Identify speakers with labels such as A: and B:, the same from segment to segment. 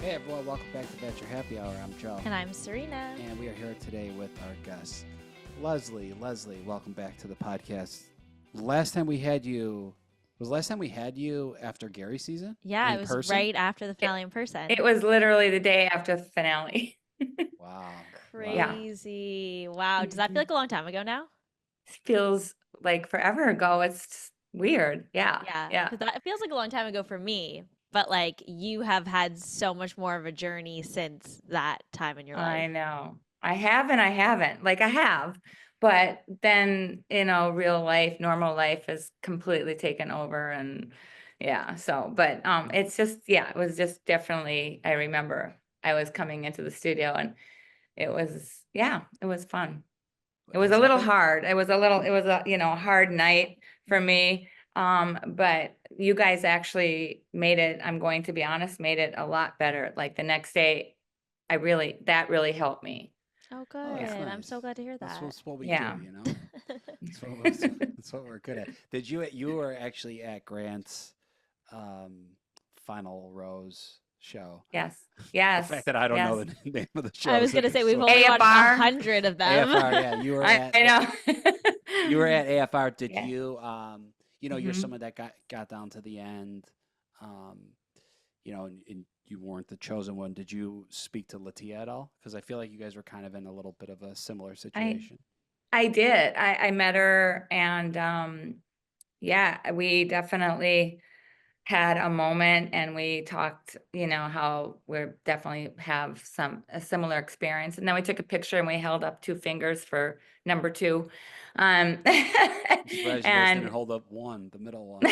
A: Hey everyone, welcome back to Bachelor Happy Hour. I'm Joe.
B: And I'm Serena.
A: And we are here today with our guest, Leslie. Leslie, welcome back to the podcast. Last time we had you after Gary's season?
B: Yeah,
A: in
B: it was
A: person?
B: right after the finale in person.
C: It was literally the day after the finale.
A: Wow.
B: Crazy. Wow. Does that feel like a long time ago now?
C: It feels like forever ago. It's just weird. Yeah.
B: Yeah. Because it feels like a long time ago for me. But like you have had so much more of a journey since that time in your life.
C: I know. I have and I haven't. Like I have. But then, real life, normal life has completely taken over and but it's just, it was just definitely, I remember I was coming into the studio and it was fun. It was a little hard. It was a hard night for me. But you guys actually made it, I'm going to be honest, made it a lot better. Like the next day, that really helped me.
B: Oh, good.
A: that's
B: I'm
A: nice.
B: so glad to hear that.
A: That's what we
C: Yeah.
A: do, That's what we're good at. You were actually at Grant's Final Rose show.
C: Yes.
A: The fact that I don't know the name of the show.
B: I was going to say, we've only watched
C: AFR.
B: 100 of them.
A: AFR, yeah. You were
C: I know.
A: you were at AFR. Did
C: Yeah.
A: you you're
C: Mhm.
A: someone that got down to the end, and you weren't the chosen one. Did you speak to Latia at all? Because I feel like you guys were kind of in a little bit of a similar situation.
C: I did. I met her and we definitely had a moment and we talked, how we're definitely have a similar experience. And then we took a picture and we held up 2 fingers for number 2.
A: I'm surprised you guys didn't hold up the middle one.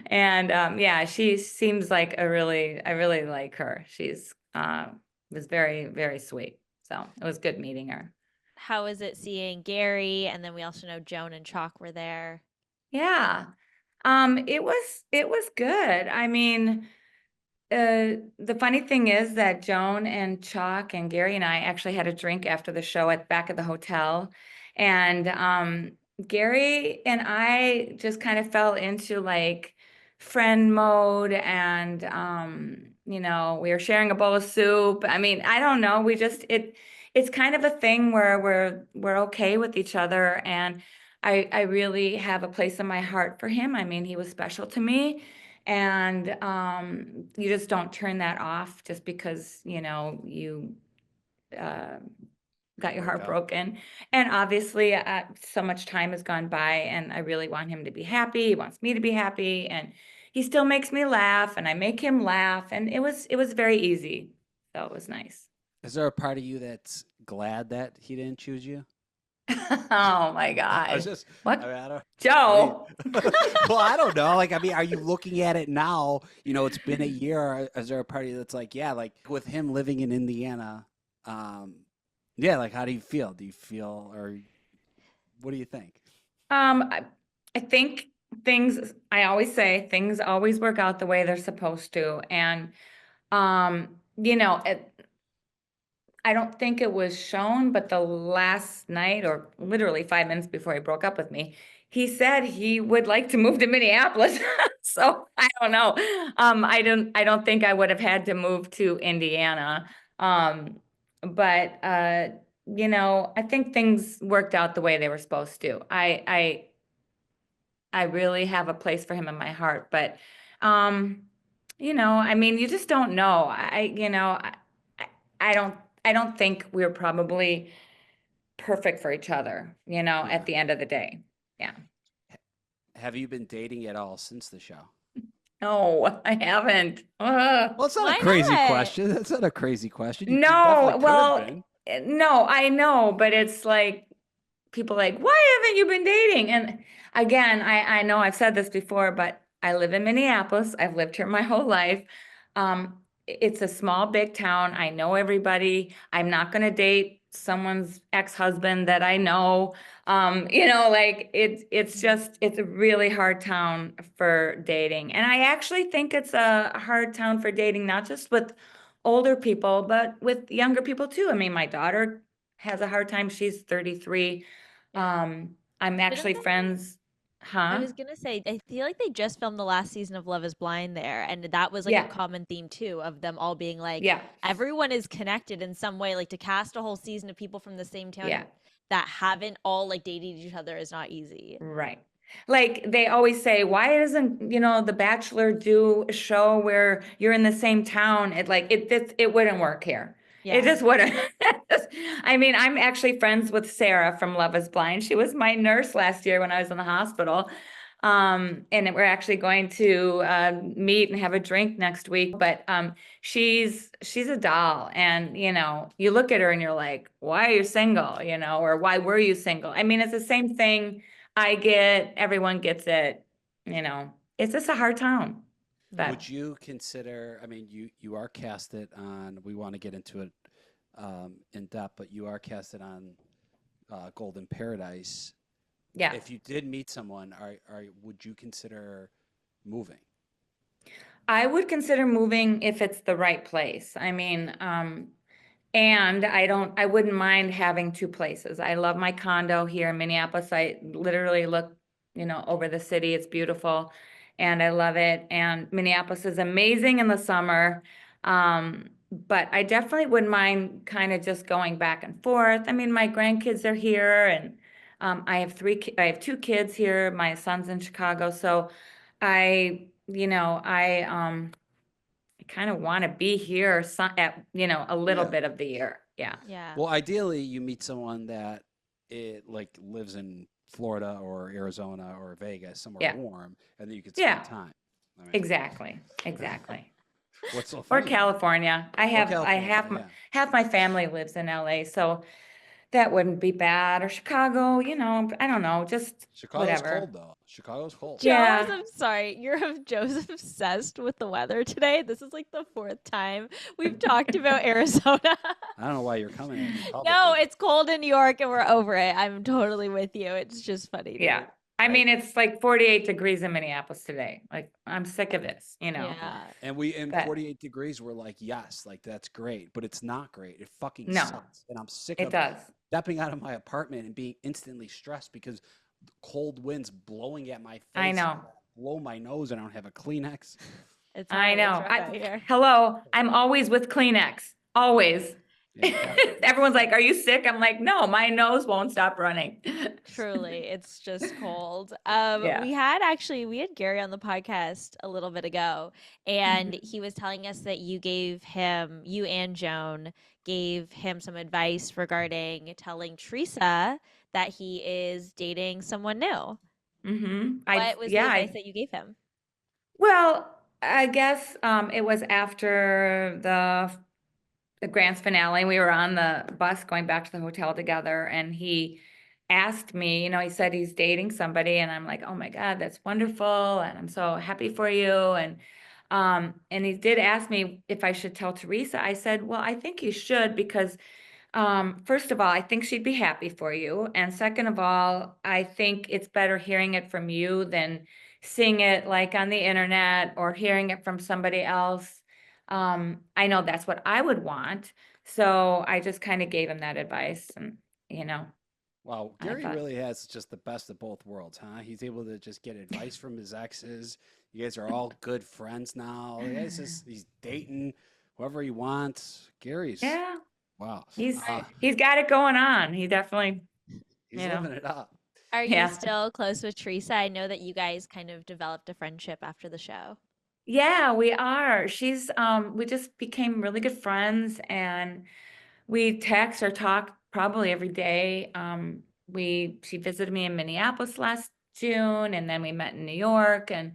C: And she seems like I really like her. She's was very, very sweet. So it was good meeting her.
B: How is it seeing Gary? And then we also know Joan and Chalk were there.
C: Yeah. It was good. I mean, the funny thing is that Joan and Chalk and Gary and I actually had a drink after the show at back at the hotel. And Gary and I just kind of fell into like friend mode and we were sharing a bowl of soup. I mean, I don't know. It's kind of a thing where we're okay with each other, and I really have a place in my heart for him. I mean, he was special to me. And you just don't turn that off just because, you got your heart broken. And obviously, so much time has gone by, and I really want him to be happy. He wants me to be happy, and he still makes me laugh, and I make him laugh. And it was very easy. So it was nice.
A: Is there a part of you that's glad that he didn't choose you?
C: Oh my God.
A: I was just
C: What?
A: I don't,
C: Joe.
A: well, I don't know. Like, I mean, are you looking at it now? It's been a year. Is there a party that's like, yeah, like with him living in Indiana? Like, how do you feel? Do you feel, or what do you think?
C: I think I always say things always work out the way they're supposed to. And, I don't think it was shown, but the last night or literally 5 minutes before he broke up with me, he said he would like to move to Minneapolis. So I don't know. I don't think I would have had to move to Indiana. But I think things worked out the way they were supposed to. I really have a place for him in my heart, but I mean, you just don't know. I don't think we're probably perfect for each other, at the end of the day. Yeah.
A: Have you been dating at all since the show?
C: No, I haven't.
A: Well, it's not
B: Why
A: a crazy
B: not?
A: question. That's not a crazy question. You
C: No,
A: definitely could have
C: well,
A: been.
C: no, I know, but it's like people like, why haven't you been dating? And again, I know I've said this before, but I live in Minneapolis. I've lived here my whole life. It's a small, big town. I know everybody. I'm not going to date someone's ex-husband that I know. Like it's a really hard town for dating. And I actually think it's a hard town for dating, not just with older people, but with younger people too. I mean, my daughter has a hard time. She's 33.
B: Yeah.
C: I'm actually
B: Didn't they-
C: friends.
B: I
C: Huh?
B: was gonna say, I feel like they just filmed the last season of Love is Blind there, and that was like a
C: Yeah,
B: common theme too of them all being like
C: yeah,
B: everyone is connected in some way. Like to cast a whole season of people from the same town
C: yeah.
B: and that haven't all like dated each other is not easy.
C: Right. Like they always say, why doesn't, The Bachelor do a show where you're in the same town? It wouldn't work here. It
B: Yeah.
C: just wouldn't. I mean, I'm actually friends with Sarah from Love is Blind. She was my nurse last year when I was in the hospital. And we're actually going to meet and have a drink next week. But she's a doll, and you look at her and you're like, why are you single? Or why were you single? I mean, it's the same thing I get, everyone gets it, it's just a hard town. But
A: Would you consider, I mean, you are casted on, we want to get into it in depth, but you are casted on Golden Paradise.
C: yeah,
A: If you did meet someone, would you consider moving?
C: I would consider moving if it's the right place. I mean, and I wouldn't mind having two places. I love my condo here in Minneapolis. I literally look, over the city. It's beautiful and I love it. And Minneapolis is amazing in the summer. But I definitely wouldn't mind kind of just going back and forth. I mean, my grandkids are here and I have two kids here. My son's in Chicago. So I kind of want to be here a little
A: Yeah.
C: bit of the year. Yeah.
B: Yeah.
A: Well, ideally, you meet someone that it like lives in Florida or Arizona or Vegas, somewhere
C: Yeah.
A: warm, and then you could
C: Yeah.
A: spend time. I mean,
C: Exactly. Exactly.
A: what's so
C: Or
A: funny about it?
C: California.
A: Or
C: I
A: California,
C: have
A: yeah.
C: half my family lives in LA, so that wouldn't be bad. Or Chicago, I don't know, just
A: Chicago's
C: whatever.
A: cold though. Chicago's cold.
B: Joe is,
C: Yeah.
B: I'm sorry, Joe's obsessed with the weather today. This is like the fourth time we've talked about Arizona.
A: I don't know why you're coming at me
B: No,
A: publicly.
B: it's cold in New York and we're over it. I'm totally with you. It's just funny to
C: Yeah.
B: me.
C: I
A: I
C: mean, it's like 48 degrees in Minneapolis today. Like, I'm sick of this.
B: Yeah.
A: and we in
C: But
A: 48 degrees, we're like, yes, like that's great, but it's not great. It fucking
C: no,
A: sucks, and I'm sick
C: it
A: of
C: does.
A: stepping out of my apartment and being instantly stressed because the cold winds blowing at my
C: I
A: face,
C: know.
A: blow my nose, and I don't have a Kleenex.
B: It's
C: I
B: hard. It's
C: know.
B: rough out here.
C: Hello, I'm always with Kleenex. Always.
A: Yeah, you have to be.
C: Everyone's like, "Are you sick?" I'm like, "No, my nose won't stop running."
B: Truly, it's just cold.
C: Yeah.
B: We had Gary on the podcast a little bit ago, and
C: Mhm.
B: he was telling us that you and Joan gave him some advice regarding telling Teresa that he is dating someone new. What was the
C: Yeah,
B: advice that you gave him?
C: well, I guess it was after the grand finale. We were on the bus going back to the hotel together, and he asked me, he said he's dating somebody, and I'm like, oh my God, that's wonderful, and I'm so happy for you. And he did ask me if I should tell Teresa. I said, well, I think you should because first of all, I think she'd be happy for you. And second of all, I think it's better hearing it from you than seeing it like on the internet or hearing it from somebody else. I know that's what I would want. So I just kind of gave him that advice. And, you know,
A: Wow,
C: I
A: Gary
C: thought,
A: really has just the best of both worlds, huh? He's able to just get advice from his exes. You guys are all good friends now. He's dating whoever he wants. Gary's
C: yeah,
A: wow.
B: Are
C: he's got it going on. He definitely,
A: He's
C: you know,
A: living it up.
B: are you
C: yeah.
B: still close with Teresa? I know that you guys kind of developed a friendship after the show.
C: Yeah, we are. We just became really good friends and we text or talk probably every day. She visited me in Minneapolis last June, and then we met in New York, and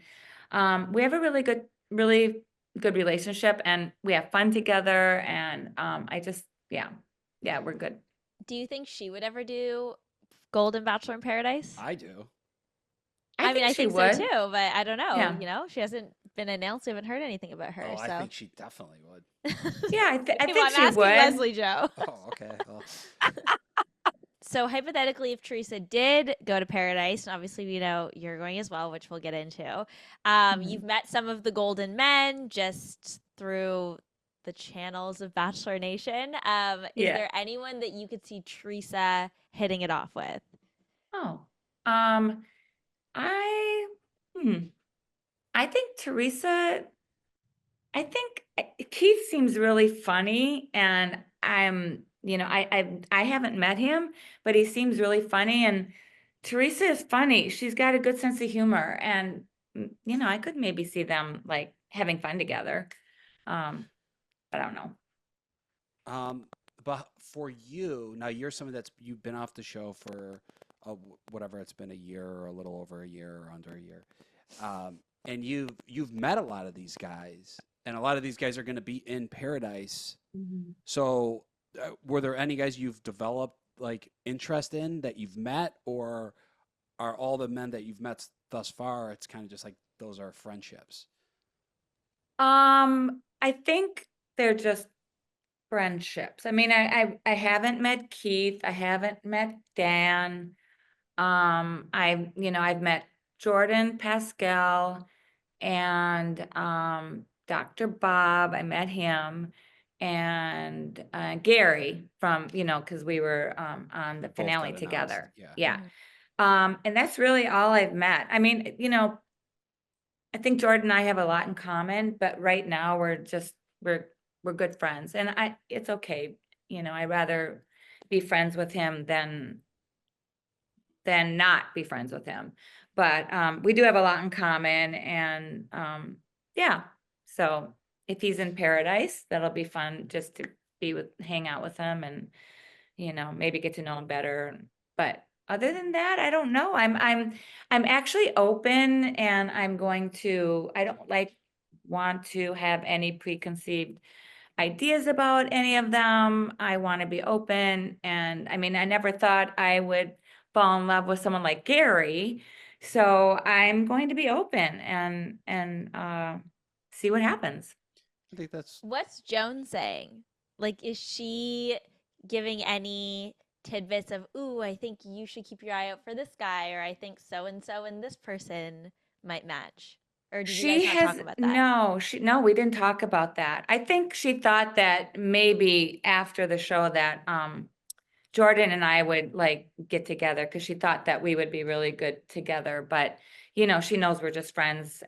C: we have a really good relationship, and we have fun together. And yeah, yeah, we're good.
B: Do you think she would ever do Golden Bachelor in Paradise?
A: I do.
C: I
B: I mean,
C: think
B: I
C: she
B: think so
C: would.
B: too, but I don't know.
C: Yeah,
B: She hasn't been announced. We haven't heard anything about her.
A: Oh, I
B: So,
A: think she definitely would.
C: yeah, I
B: well,
C: think
B: I'm
C: she
B: asking
C: would.
B: Leslie Joe.
A: Oh, okay. Well,
B: So, hypothetically, if Teresa did go to Paradise, and obviously we know you're going as well, which we'll get into,
C: Mhm.
B: you've met some of the Golden Men just through the channels of Bachelor Nation. Is
C: Yeah.
B: there anyone that you could see Teresa hitting it off with?
C: Oh, um, I, hmm, I think Teresa, Keith seems really funny, and I haven't met him, but he seems really funny, and Teresa is funny. She's got a good sense of humor, and I could maybe see them like having fun together. But I don't know.
A: But for you, now you're someone you've been off the show for whatever it's been, a year or a little over a year or under a year, and you've met a lot of these guys, and a lot of these guys are going to be in Paradise. So, were there any guys you've developed like interest in that you've met, or are all the men that you've met thus far? It's kind of just like those are friendships.
C: I think they're just friendships. I mean, I haven't met Keith. I haven't met Dan. I've met Jordan, Pascal, and Dr. Bob. I met him, and Gary from, because we were on the
A: Both
C: finale
A: got announced.
C: together.
A: Yeah.
C: Yeah. And that's really all I've met. I mean, I think Jordan and I have a lot in common, but right now we're good friends, and it's okay. I'd rather be friends with him than not be friends with him. But we do have a lot in common, and yeah. So if he's in Paradise, that'll be fun just to hang out with him, and maybe get to know him better. But other than that, I don't know. I'm actually open, and I don't want to have any preconceived ideas about any of them. I want to be open, and I mean, I never thought I would fall in love with someone like Gary. So I'm going to be open and see what happens.
A: I think that's
B: What's Joan saying? Like, is she giving any tidbits of, ooh, I think you should keep your eye out for this guy, or I think so and this person might match? Or did you guys not talk about that?
C: No, we didn't talk about that. I think she thought that maybe after the show that Jordan and I would like get together, because she thought that we would be really good together. But she knows we're just friends,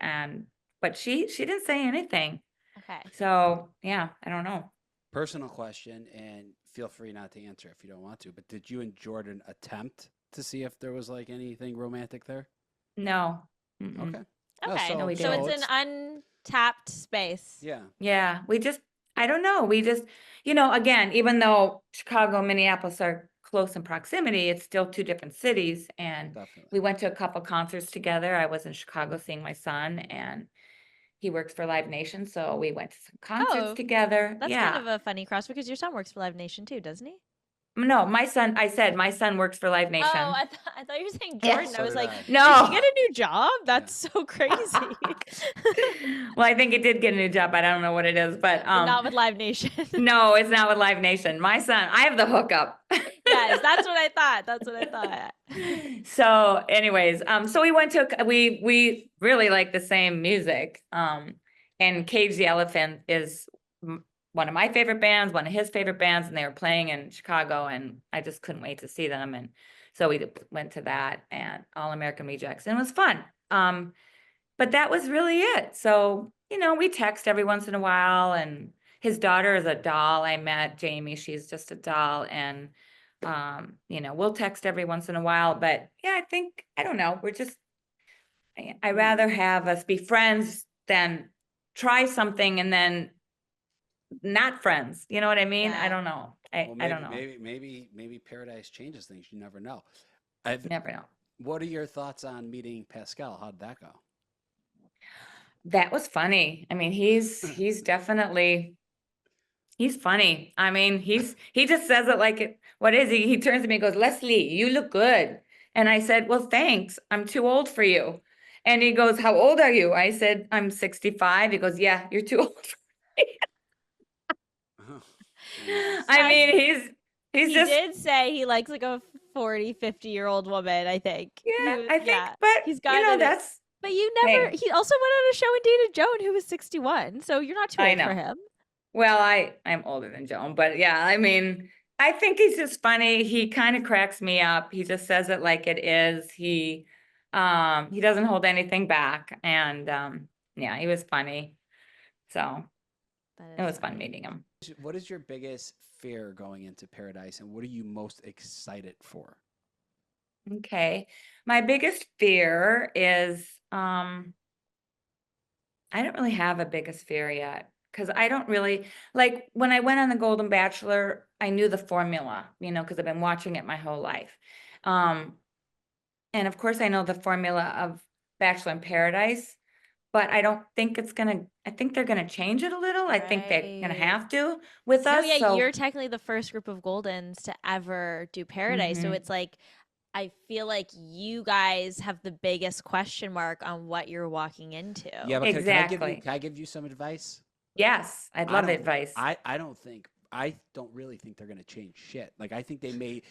C: but she didn't say anything.
B: Okay.
C: So yeah, I don't know.
A: personal question, and feel free not to answer if you don't want to. But did you and Jordan attempt to see if there was like anything romantic there?
C: No. Mm-mm.
A: Okay.
B: Okay.
C: No, we
B: So
C: didn't.
B: it's an untapped space.
A: Yeah.
C: Yeah, I don't know. We just, again, even though Chicago and Minneapolis are close in proximity, it's still two different cities. And
A: Definitely.
C: we went to a couple concerts together. I was in Chicago seeing my son, and he works for Live Nation. So we went to some concerts together.
B: That's
C: Yeah.
B: kind of a funny cross because your son works for Live Nation too, doesn't he?
C: No, I said my son works for Live Nation.
B: Oh, I thought you were saying
C: Yeah.
B: Jordan. I was like,
C: No.
B: did he get a new job? That's so crazy.
C: Well, I think he did get a new job, but I don't know what it is. But
B: not with Live Nation.
C: No, it's not with Live Nation. My son, I have the hookup.
B: Yes, that's what I thought. That's what I thought.
C: So anyways, so we really like the same music. And Cage the Elephant is one of my favorite bands, one of his favorite bands, and they were playing in Chicago, and I just couldn't wait to see them. And so we went to that, and All American Rejects, and it was fun. But that was really it. So, we text every once in a while, and his daughter is a doll. I met Jamie, she's just a doll, and we'll text every once in a while. But yeah, I don't know, I rather have us be friends than try something and then not friends. You know what I mean?
B: Yeah.
C: I don't know. I don't know.
A: Maybe Paradise changes things. You never know.
C: Never know.
A: What are your thoughts on meeting Pascal? How'd that go?
C: That was funny. I mean, he's definitely, he's funny. I mean, he just says it like it. What is he? He turns to me and goes, "Leslie, you look good." And I said, "Well, thanks. I'm too old for you." And he goes, "How old are you?" I said, "I'm 65." He goes, "Yeah, you're too old for me." I mean, he
B: did say he likes like a 40, 50-year-old woman, I think.
C: Yeah, I think, but he's got that's.
B: But you never.
C: Hey.
B: He also went on a show and dated Joan, who was 61. So you're not too old for him.
C: Well, I'm older than Joan, but yeah, I mean, I think he's just funny. He kind of cracks me up. He just says it like it is. He He doesn't hold anything back, and yeah, he was funny. So it was fun meeting him.
A: What is your biggest fear going into Paradise, and what are you most excited for?
C: Okay. My biggest fear is I don't really have a biggest fear yet, because I don't really like when I went on the Golden Bachelor, I knew the formula, because I've been watching it my whole life. Um, and of course I know the formula of Bachelor in Paradise, but I don't think I think they're gonna change it a little. I think they're gonna
B: Right.
C: have to with
B: No,
C: us.
B: yeah,
C: So
B: you're technically the first group of Goldens to ever do Paradise. So
C: Mhm.
B: it's like, I feel like you guys have the biggest question mark on what you're walking into.
A: Yeah, but
C: Exactly.
A: can I give you some advice?
C: Yes, I'd
A: I
C: love
A: don't
C: advice.
A: I don't really think they're going to change shit. Like I think they may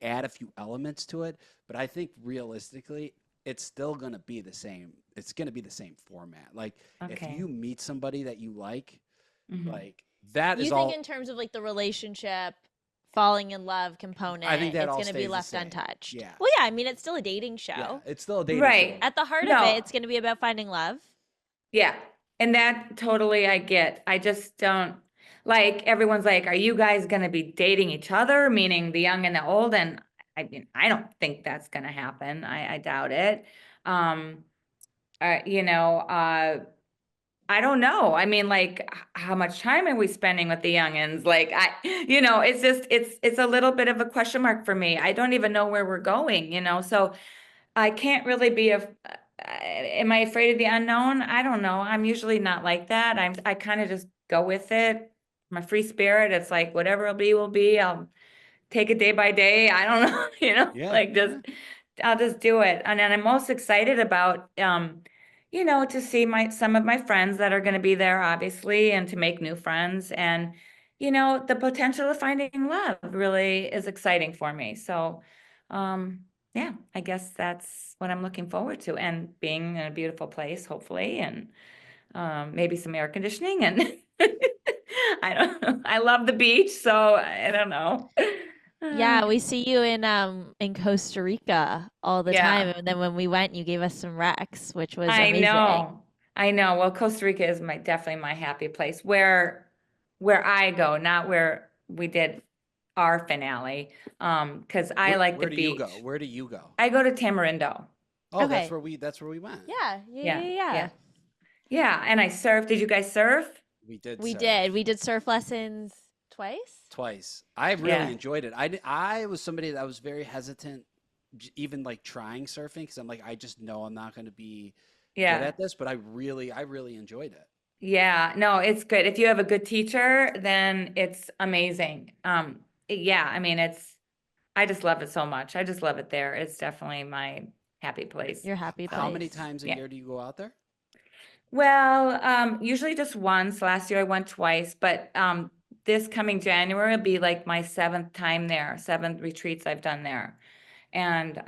A: add a few elements to it, but I think realistically it's still going to be the same. It's going to be the same format. Like if
C: Okay.
A: you meet somebody that you
C: Mhm.
A: like that
B: You
A: is
B: think
A: all.
B: in terms of like the relationship, falling in love
A: I think
B: component,
A: that
B: it's
A: all
B: going to be
A: stays the
B: left
A: same.
B: untouched.
A: Yeah.
B: Well, yeah, I mean, it's still a dating
A: Yeah,
B: show.
A: it's still a dating
C: Right.
A: show.
B: At the heart of
C: No.
B: it, it's going to be about finding love.
C: Yeah. And that totally I get. I just don't like everyone's like, are you guys going to be dating each other? Meaning the young and the old. And I mean, I don't think that's going to happen. I doubt it. Um, you know, I don't know. I mean, like, how much time are we spending with the youngins? Like, it's just, it's a little bit of a question mark for me. I don't even know where we're going. So I can't really am I afraid of the unknown? I don't know. I'm usually not like that. I kind of just go with it. I'm a free spirit. It's like whatever will be. I'll take it day by day. I don't know,
A: Yeah.
C: like just I'll just do it. And then I'm most excited about to see some of my friends that are going to be there, obviously, and to make new friends. And the potential of finding love really is exciting for me. So yeah, I guess that's what I'm looking forward to, and being in a beautiful place, hopefully, and maybe some air conditioning and I don't know. I love the beach, so I don't know.
B: Yeah, we see you in Costa Rica all the time.
C: Yeah,
B: And then when we went, you gave us some recs, which was
C: I
B: amazing.
C: know. I know. Well, Costa Rica is definitely my happy place where I go, not where we did our finale. Because I like the
A: Where do you go?
C: beach.
A: Where do you go?
C: I go to Tamarindo.
A: Oh,
B: Okay.
A: that's where we went.
B: Yeah, yeah,
C: Yeah,
B: yeah, yeah.
C: yeah, yeah. And I surf. Did you guys surf?
A: We did
B: We
A: surf
B: did. We did surf lessons twice.
A: twice. I really
C: Yeah,
A: enjoyed it. I was somebody that was very hesitant, even like trying surfing, because I'm like, I just know I'm not going to be good
C: yeah.
A: at this. But I really enjoyed it.
C: Yeah, no, it's good. If you have a good teacher, then it's amazing. Yeah, I mean, I just love it so much. I just love it there. It's definitely my happy place.
B: Your happy
C: So,
A: How many
B: place.
A: times a
C: yeah.
A: year do you go out there?
C: Well, usually just once. Last year I went twice, but this coming January will be like my seventh time there, seventh retreats I've done there. And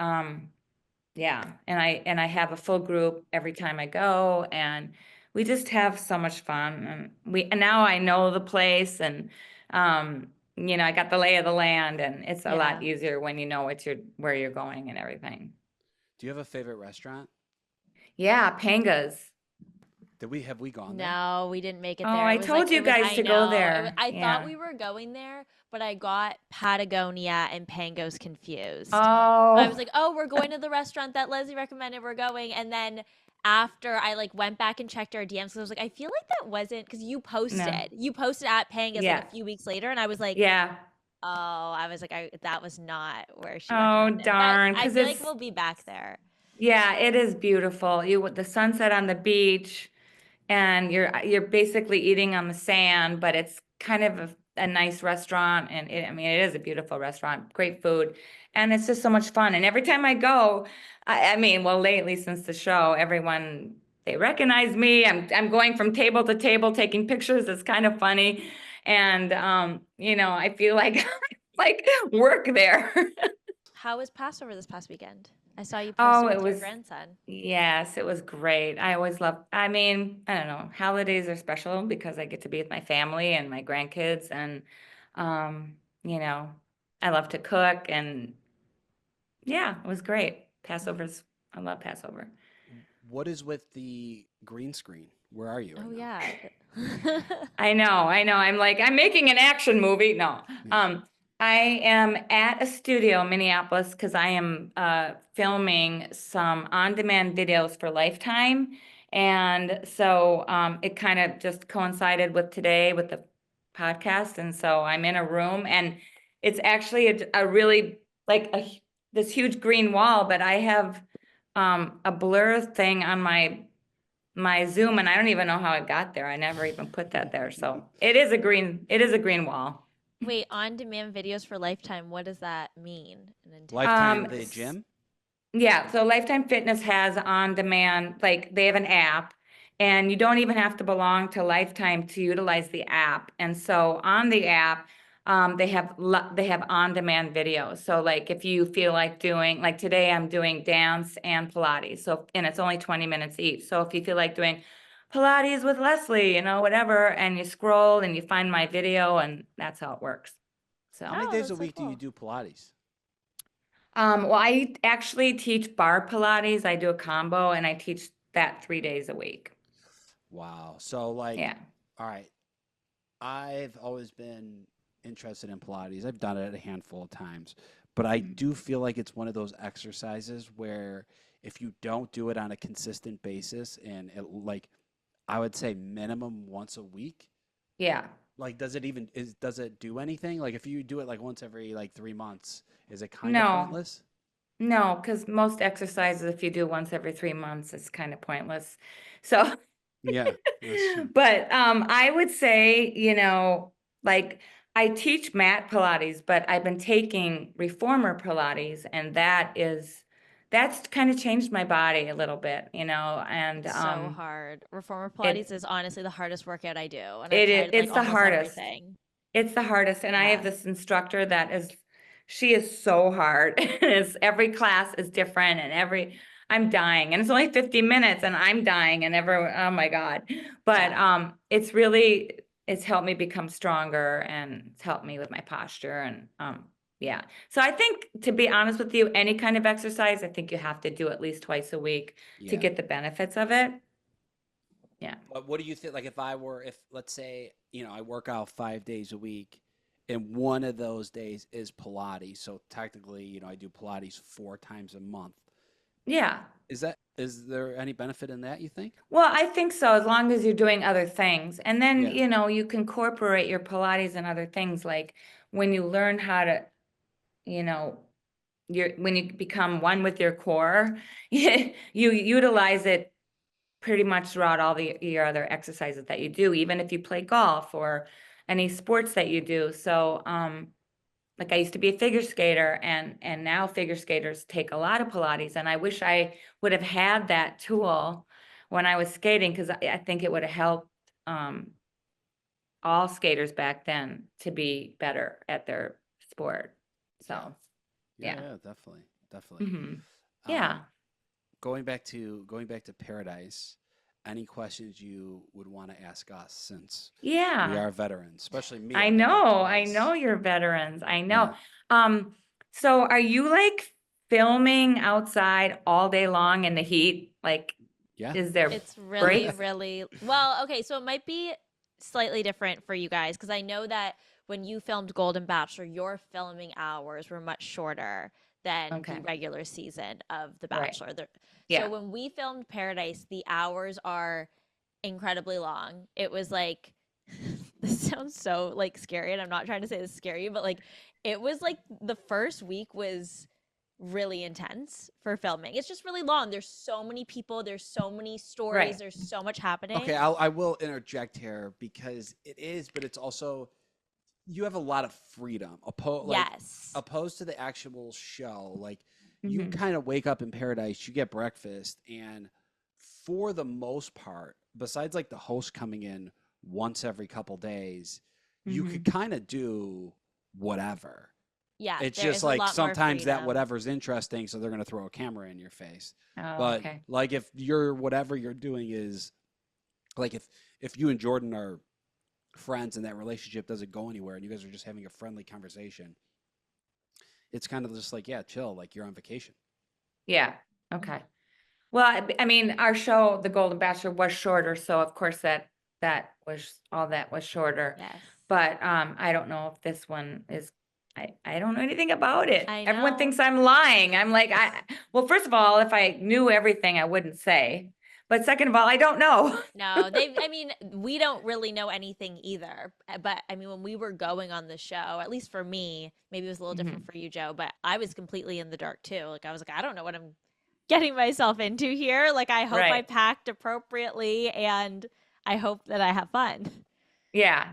C: yeah, and I have a full group every time I go, and we just have so much fun. And now I know the place, and I got the lay of the land, and it's a lot
B: Yeah.
C: easier when you know where you're going and everything.
A: Do you have a favorite restaurant?
C: Yeah, Pangas.
A: Have we gone there?
B: No, we didn't make it
C: Oh,
B: there.
C: I
B: It was like
C: told you guys
B: I
C: to go
B: know.
C: there.
B: I thought
C: Yeah.
B: we were going there, but I got Patagonia and Pangos confused. So I was
C: Oh,
B: like, "Oh, we're going to the restaurant that Leslie recommended. We're going." And then after I like went back and checked our DMs, 'cause I was like, "I feel like that wasn't because you
C: no.
B: posted. You posted at Pangos like a
C: Yeah.
B: few weeks later, and I was like,
C: Yeah.
B: "Oh, I was like, that was not where she
C: Oh,
B: recommended." But
C: darn.
B: I
C: Because
B: feel like
C: it's
B: we'll be back there.
C: Yeah, it is beautiful. You with the sunset on the beach, and you're basically eating on the sand, but it's kind of a nice restaurant, and I mean, it is a beautiful restaurant, great food, and it's just so much fun. And every time I go, I mean, well, lately since the show, everyone they recognize me. I'm going from table to table taking pictures. It's kind of funny, and I feel like like work there.
B: How was Passover this past weekend? I saw you
C: Oh,
B: posted
C: it
B: with your
C: was,
B: grandson.
C: yes, it was great. I always love, I mean, I don't know, holidays are special because I get to be with my family and my grandkids, and, um, you know, I love to cook, and yeah, it was great. Passover's I love Passover.
A: What is with the green screen? Where are you right
B: Oh
A: now?
B: yeah.
C: I know. I'm like, I'm making an action movie. No.
A: Yeah.
C: I am at a studio in Minneapolis because I am filming some on-demand videos for Lifetime. And so it kind of just coincided with today with the podcast. And so I'm in a room, and it's actually a really like this huge green wall, but I have a blur thing on my Zoom, and I don't even know how it got there. I never even put that there. So it is a green wall.
B: Wait, on-demand videos for Lifetime. What does that mean and entail?
A: Lifetime, the gym?
C: Yeah, so Lifetime Fitness has on demand, like they have an app, and you don't even have to belong to Lifetime to utilize the app. And so on the app, they have on demand videos. So like if you feel like doing, like today I'm doing dance and Pilates. So, and it's only 20 minutes each. So if you feel like doing Pilates with Leslie, whatever, and you scroll and you find my video, and that's how it works. So.
A: How many
B: Oh,
A: days a
B: that's so
A: week do you
B: cool.
A: do Pilates?
C: Well, I actually teach bar Pilates. I do a combo, and I teach that 3 days a week.
A: Wow. So like,
C: Yeah.
A: all right. I've always been interested in Pilates. I've done it a handful of times, but I do feel like it's one of those exercises where if you don't do it on a consistent basis and like I would say minimum once a week,
C: Yeah.
A: like does it do anything? Like if you do it like once every like 3 months, is it kind of
C: No,
A: pointless?
C: no, because most exercises, if you do once every 3 months, it's kind of pointless. So,
A: Yeah, that's true.
C: but I would say, like I teach mat Pilates, but I've been taking reformer Pilates, and that's kind of changed my body a little bit, and
B: It's so hard. Reformer
C: it
B: Pilates is honestly the hardest workout I do, and I've
C: it is
B: tried like
C: it's the
B: almost
C: hardest.
B: everything.
C: It's the hardest, and I have
B: Yeah.
C: this instructor she is so hard. Every class is different, and I'm dying, and it's only 50 minutes, and I'm dying, and oh my God. But
B: Yeah.
C: it's helped me become stronger, and it's helped me with my posture, and yeah. So I think, to be honest with you, any kind of exercise, I think you have to do at least twice a week to
A: Yeah.
C: get the benefits of it. Yeah.
A: But what do you think? Like, if let's say, I work out 5 days a week, and one of those days is Pilates. So technically, I do Pilates 4 times a month.
C: Yeah.
A: Is there any benefit in that, you think?
C: Well, I think so, as long as you're doing other things. And then,
A: Yeah.
C: you can incorporate your Pilates and other things, like when you learn how to, you know, when you become one with your core, you utilize it pretty much throughout all your other exercises that you do, even if you play golf or any sports that you do. So, like I used to be a figure skater, and now figure skaters take a lot of Pilates, and I wish I would have had that tool when I was skating, because I think it would have helped um, all skaters back then to be better at their sport.
A: Yeah.
C: So,
A: Yeah,
C: yeah.
A: yeah, definitely. Definitely.
C: Hmm. Yeah.
A: Um, going back to Paradise, any questions you would want to ask us since we
C: Yeah.
A: are veterans, especially me,
C: I
A: I've been there
C: know. I
A: twice.
C: know you're veterans. I
A: Yeah.
C: know. So are you like filming outside all day long in the heat? Like,
A: Yeah.
C: is there
B: It's really,
C: breaks?
B: really well, okay, so it might be slightly different for you guys because I know that when you filmed Golden Bachelor, your filming hours were much shorter than the
C: Okay.
B: regular season of The
C: Right.
B: Bachelor. So
C: Yeah.
B: when we filmed Paradise, the hours are incredibly long. It was like this sounds so like scary, and I'm not trying to say this is scary, but like it was like the first week was really intense for filming. It's just really long. There's so many people, there's so many stories,
C: Right.
B: there's so much
A: Okay,
B: happening.
A: I will interject here because it is, but it's also you have a lot of freedom.
B: Yes.
A: Opposed to the actual show, like you
C: Hmm.
A: kind of wake up in Paradise, you get breakfast, and for the most part, besides like the host coming in once every couple days, you could
C: Hmm.
A: kind of do whatever.
B: Yeah,
A: It's
B: there
A: just
B: is a
A: like
B: lot more
A: sometimes that
B: freedom.
A: whatever's interesting, so they're gonna throw a camera in your face.
C: Oh,
A: But
C: okay.
A: like if you're whatever you're doing is like if you and Jordan are friends and that relationship doesn't go anywhere and you guys are just having a friendly conversation, it's kind of just like, yeah, chill, like you're on vacation.
C: Yeah. Okay. Well, I mean, our show, The Golden Bachelor, was shorter, so of course that was shorter.
B: Yes.
C: But I don't know if this one is. I don't know anything about it.
B: I
C: Everyone
B: know.
C: thinks I'm lying. I'm like, well, first of all, if I knew everything, I wouldn't say. But second of all, I don't know.
B: No, I mean, we don't really know anything either. But I mean, when we were going on the show, at least for me, maybe it was a little different for you, Joe, but I was completely in the dark too. Like, I was like, I don't know what I'm getting myself into here. Like, I hope I
C: Right.
B: packed appropriately and I hope that I have fun.
C: Yeah.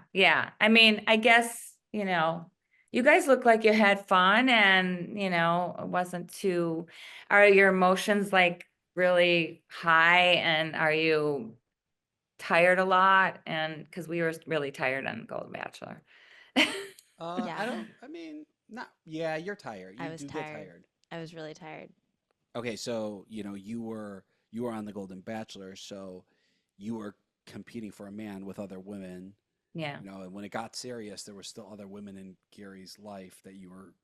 C: I mean, I guess, you guys look like you had fun and, it wasn't too, are your emotions like really high and are you tired a lot? And because we were really tired on Golden Bachelor.
B: Yeah.
A: I mean, not. Yeah, you're tired.
B: I
A: You
B: was
A: do get
B: tired.
A: tired.
B: I was really tired.
A: Okay, so you were on the Golden Bachelor, so you were competing for a man with other women.
C: Yeah.
A: And when it got serious, there were still other women in Gary's life that you were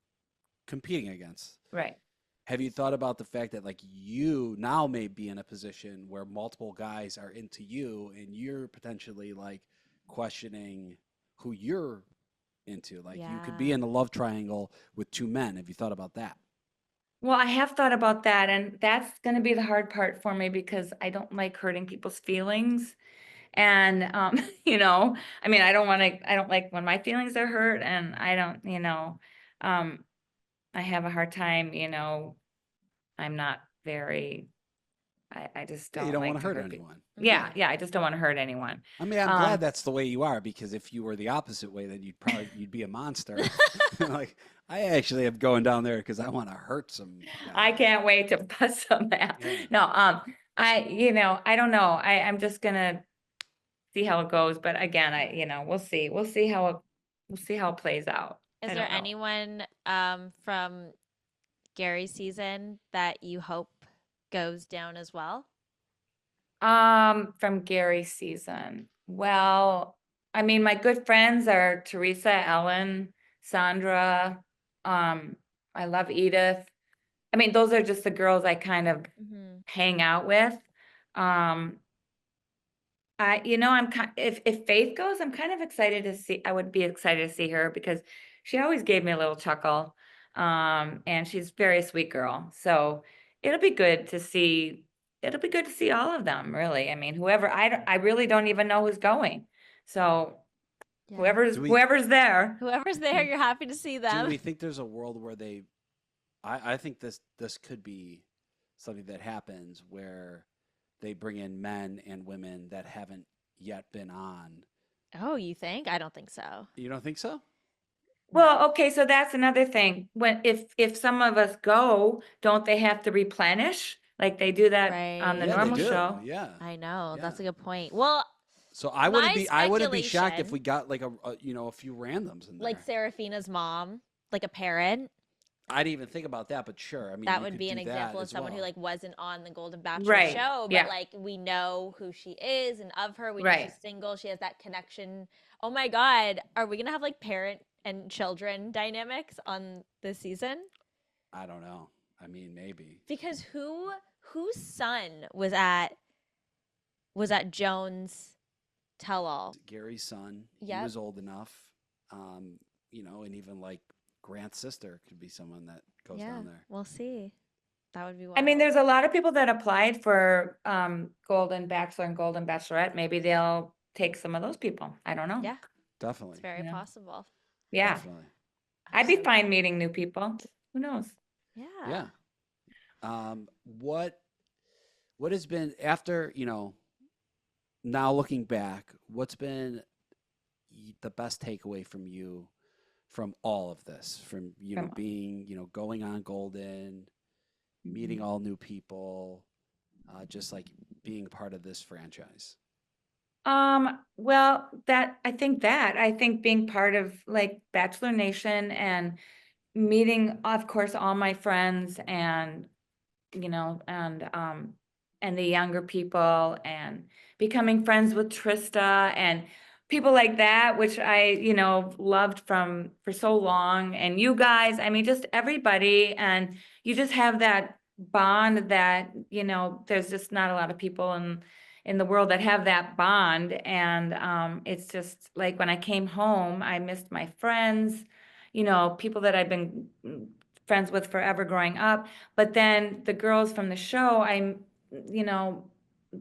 A: competing against.
C: Right.
A: Have you thought about the fact that like you now may be in a position where multiple guys are into you and you're potentially like questioning who you're into? Like you could be
B: Yeah.
A: in a love triangle with two men. Have you thought about that?
C: Well, I have thought about that, and that's going to be the hard part for me because I don't like hurting people's feelings. And, I mean, I don't like when my feelings are hurt, and I don't, I have a hard time, I'm not very, I just
A: Yeah, you
C: don't
A: don't want
C: like
A: to
C: to
A: hurt
C: hurt people.
A: anyone.
C: Yeah, I just don't want to hurt anyone.
A: I mean, I'm glad
C: Um,
A: that's the way you are because if you were the opposite way, then you'd be a monster. Like I actually am going down there because I want to hurt some
C: I
A: guy.
C: can't wait to bust some ass.
A: Yeah.
C: No, I don't know. I'm just gonna see how it goes. But again, we'll see. We'll see how it plays out.
B: Is
C: I
B: there
C: don't know.
B: anyone from Gary's season that you hope goes down as well?
C: From Gary's season. Well, I mean, my good friends are Teresa, Ellen, Sandra. I love Edith. I mean, those are just the girls I kind of
B: Mm-hmm.
C: hang out with. Um, I'm if Faith goes, I'm kind of excited to see. I would be excited to see her because she always gave me a little chuckle. And she's a very sweet girl. So it'll be good to see. It'll be good to see all of them, really. I mean, whoever I really don't even know who's going. So
B: Yeah.
C: whoever's there.
B: Whoever's there, you're happy to see
A: Do
B: them.
A: we think there's a world where I think this could be something that happens where they bring in men and women that haven't yet been on.
B: Oh, you think? I don't think so.
A: You don't think so?
C: Well, okay, so that's another thing. When if some of us go, don't they have to replenish like they do that on the
B: Right.
A: Yeah, they
C: normal
A: do.
C: show?
A: Yeah.
B: I know. That's a
A: Yeah.
B: good point. Well,
A: So I
B: my
A: wouldn't be shocked if
B: speculation,
A: we got like a few randoms in there.
B: like Seraphina's mom, like a parent,
A: I didn't even think about that, but sure. I mean,
B: that
A: you
B: would
A: could
B: be an
A: do that
B: example of
A: as
B: someone who
A: well.
B: like wasn't on the Golden Bachelor
C: Right.
B: show, but
C: Yeah.
B: like we know who she is and of her. We know
C: Right.
B: she's single. She has that connection. Oh my God, are we gonna have like parent and children dynamics on this season?
A: I don't know. I mean, maybe.
B: Because whose son was at Jones tell-all?
A: Gary's son. He
B: Yep.
A: was old enough. And even like Grant's sister could be someone that goes
B: Yeah,
A: down there.
B: we'll see. That would be wild.
C: I mean, there's a lot of people that applied for Golden Bachelor and Golden Bachelorette. Maybe they'll take some of those people. I don't know.
B: Yeah,
A: Definitely.
B: it's very
C: Yeah.
B: possible.
C: Yeah.
A: Definitely.
C: I'd be
B: So-
C: fine meeting new people. Who knows?
B: Yeah.
A: Yeah. What has been after, now looking back, what's been the best takeaway from you from all of this? From,
C: From-
A: being, going on Golden, meeting all new people, just like being part of this franchise.
C: Well, I think being part of like Bachelor Nation and meeting, of course, all my friends and, and the younger people and becoming friends with Trista and people like that, which I, loved for so long. And you guys, I mean, just everybody. And you just have that bond that, there's just not a lot of people in the world that have that bond. And it's just like when I came home, I missed my friends, people that I've been friends with forever growing up. But then the girls from the show, you know,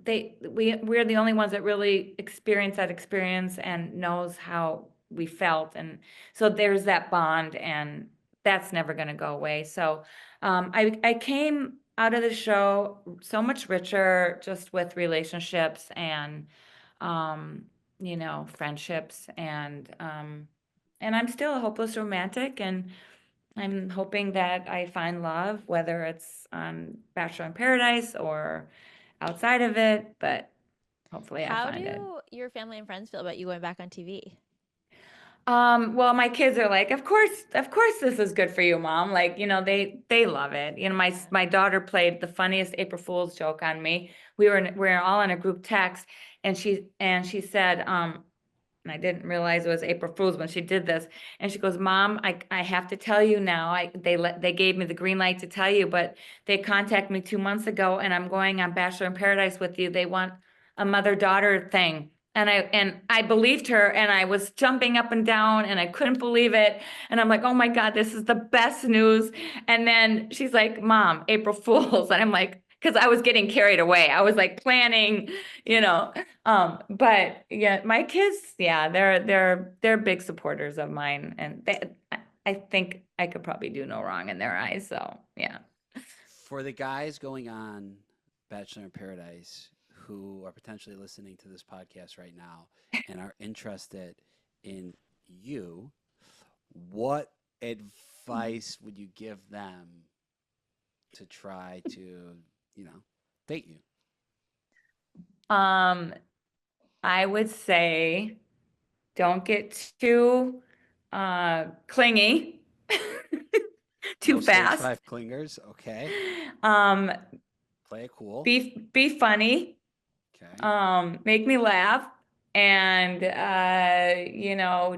C: we're the only ones that really experience that experience and knows how we felt. And so there's that bond, and that's never going to go away. So I came out of the show so much richer, just with relationships and friendships, and I'm still a hopeless romantic, and I'm hoping that I find love, whether it's on Bachelor in Paradise or outside of it, but hopefully I
B: How
C: find it.
B: do your family and friends feel about you going back on TV?
C: Well, my kids are like, of course, this is good for you, Mom. Like, they love it. My daughter played the funniest April Fool's joke on me. We were all in a group text, and she said, and I didn't realize it was April Fool's when she did this. And she goes, Mom, I have to tell you now. They gave me the green light to tell you, but they contacted me 2 months ago, and I'm going on Bachelor in Paradise with you. They want a mother-daughter thing. And I believed her, and I was jumping up and down, and I couldn't believe it. And I'm like, oh my God, this is the best news. And then she's like, Mom, April Fool's. And I'm like, because I was getting carried away. I was like planning, but yeah, my kids, yeah, they're big supporters of mine, and I think I could probably do no wrong in their eyes. So yeah.
A: For the guys going on Bachelor in Paradise who are potentially listening to this podcast right now and are interested in you, what advice would you give them to try to, date you?
C: I would say don't get too clingy too
A: No stage
C: fast.
A: 5 clingers. Okay.
C: Um,
A: Play it cool.
C: be funny.
A: Okay.
C: Make me laugh, and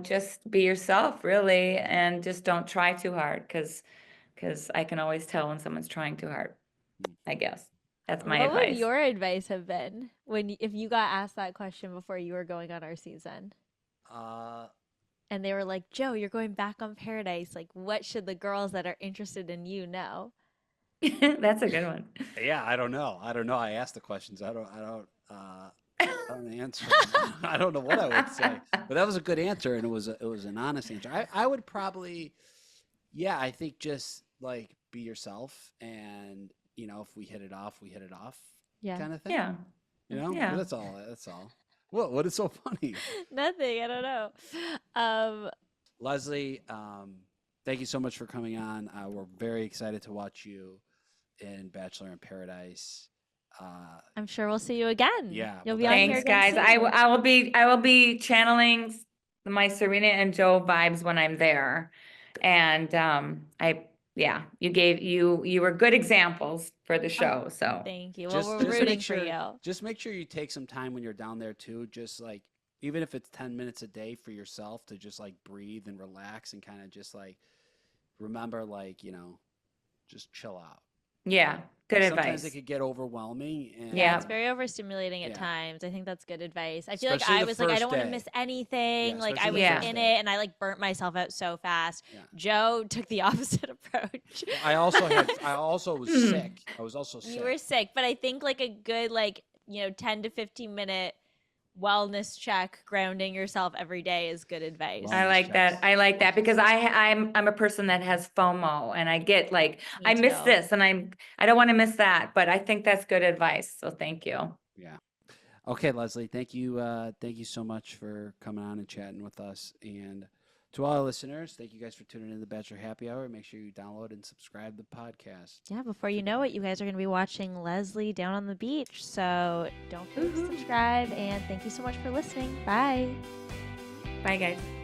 C: just be yourself, really, and just don't try too hard, because I can always tell when someone's trying too hard. I guess that's my
B: What would
C: advice.
B: your advice have been if you got asked that question before you were going on our season? And they were like, Joe, you're going back on Paradise. Like, what should the girls that are interested in you know?
C: That's a good one.
A: Yeah, I don't know. I asked the questions. I don't answer. I don't know what I would say, but that was a good answer, and it was an honest answer. I would probably, yeah, I think just like be yourself, and if we hit it off, we hit it off,
B: Yeah.
A: kind of thing.
C: Yeah.
A: Yeah. That's all. That's all. What is so funny?
B: Nothing. I don't know.
A: Leslie, thank you so much for coming on. We're very excited to watch you in Bachelor in Paradise.
B: I'm sure we'll see you again.
A: Yeah.
B: You'll be on here
C: Thanks,
B: again
C: guys.
B: soon.
C: I will be channeling my Serena and Joe vibes when I'm there, and you were good examples for the show. So
B: thank you. Well, we're rooting for you.
A: Just make sure you take some time when you're down there too. Just like, even if it's 10 minutes a day for yourself, to just like breathe and relax and kind of just like remember, like, just chill out.
C: Yeah, good advice.
A: Sometimes it could get overwhelming. And
B: Yeah, it's very overstimulating at times. I think that's good advice. I feel like
A: Especially
B: I
A: the
B: was like, I
A: first
B: don't want to
A: day.
B: miss anything.
A: Yeah,
B: like I was
A: especially the first
B: in
A: day.
B: it, and I like burnt myself out so fast.
A: Yeah.
B: Joe took the opposite approach.
A: I also was sick. I was also sick.
B: You were sick, but I think like a good 10 to 15 minute wellness check, grounding yourself every day is good advice.
C: I like that. I like that, because I'm a person that has FOMO, and I get like, I miss this, and I don't want to miss that, but I think that's good advice. So thank you.
A: Yeah. Okay, Leslie, thank you. Thank you so much for coming on and chatting with us. And to all our listeners, thank you guys for tuning in to the Bachelor Happy Hour. Make sure you download and subscribe to the podcast.
B: Yeah, before you know it, you guys are going to be watching Leslie down on the beach. So don't forget to subscribe, and thank you so much for listening. Bye.
C: Bye, guys.